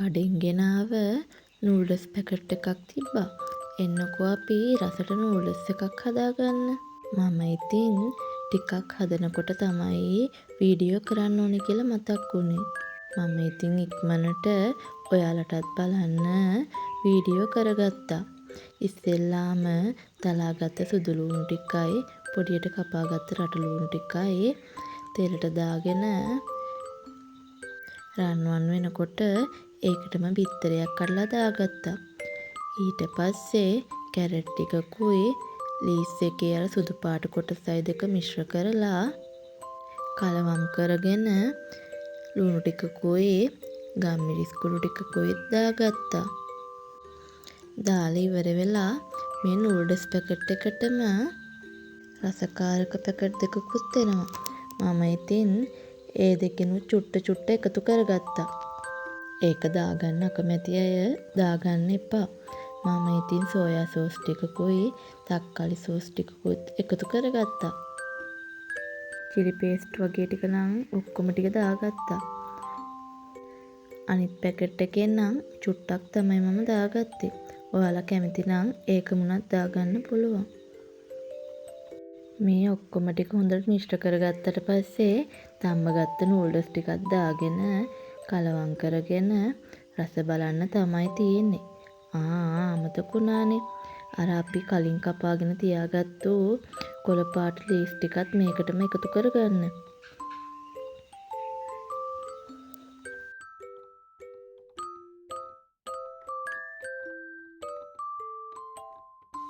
කඩෙන් ගෙනාව noodles packet එකක් තිබ්බා. එන්නකෝ අපි රසට නූඩල්ස් එකක් හදාගන්න. මම ඉතින් ටිකක් හදනකොට තමයි වීඩියෝ කරන්න ඕනේ කියලා මතක් වුණේ. මම ඉතින් ඉක්මනට ඔයාලටත් බලන්න වීඩියෝ කරගත්තා. ඉස්සෙල්ලාම දලාගත්ත සුදු ලූණු ටිකයි පොඩියට කපාගත්ත රට ලූණු ටිකයි තෙලට දාගෙන රන්වන් වෙනකොට ඒකටම බිත්තරයක් කඩලා දාගත්තා. ඊට පස්සේ කැරට් ටිකකුයි ලීස් එකේ අර සුදු පාට කොටසයි දෙක මිශ්‍ර කරලා කලවම් කරගෙන ලුණු ටිකකුයි ගම්මිරිස් කුඩු ටිකකුයි දාගත්තා. දාලා ඉවර වෙලා මේ නූඩල්ස් පැකට් එකටම රසකාරක පැකට් දෙකකුත් එනවා. මම ඉතින් ඒ දෙකෙනුත් චුට්ට එකතු කරගත්තා. ඒක දාගන්න අකමැති අය දාගන්න එපා. මම ඉතින් සෝයා සෝස් ටිකකුයි තක්කාලි සෝස් ටිකකුත් එකතු කරගත්තා. චිලි පේස්ට් වගේ ටික නම් ඔක්කොම ටික දාගත්තා. අනිත් පැකට් එකේ නම් චුට්ටක් තමයි මම දාගත්තේ. ඔයාලා කැමති නම් ඒකමුණත් දාගන්න පුළුවන්. මේ ඔක්කොම ටික හොඳට මිශ්‍ර කරගත්තට පස්සේ තම්බගත්ත නූඩල්ස් ටිකක් දාගෙන කලවම් කරගෙන රස බලන්න තමයි තියෙන්නේ. අමතක වුණානේ. අර අපි කලින් කපාගෙන තියාගත්තු කොළ පාට ලීස් ටිකත් මේකටම එකතු කරගන්න.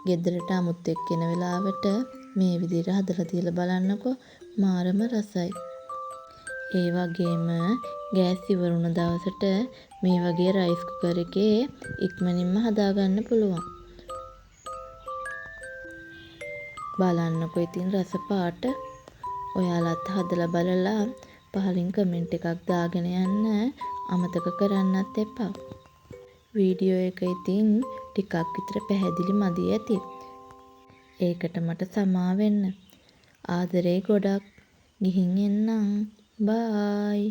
ගෙදරට අමුත් එක්ක එන වෙලාවට මේ විදිහට හදලා තියලා බලන්නකෝ මාරම රසයි. ඒ වගේම ගෑස් ඉවරුණ දවසට මේ වගේ රයිස් කුකර් එකේ ඉක්මනින්ම හදාගන්න පුළුවන්. බලන්නකෝ ඉතින් රස පාට. ඔයාලත් හදලා බලලා පහලින් කමෙන්ට් එකක් දාගෙන යන්න අමතක කරන්නත් එපා. වීඩියෝ එක ඉතින් ටිකක් විතර පැහැදිලි මදි ඇති. ඒකට මට සමා වෙන්න. ආදරේ ගොඩක්. ගිහින් එන්නම්. බායි.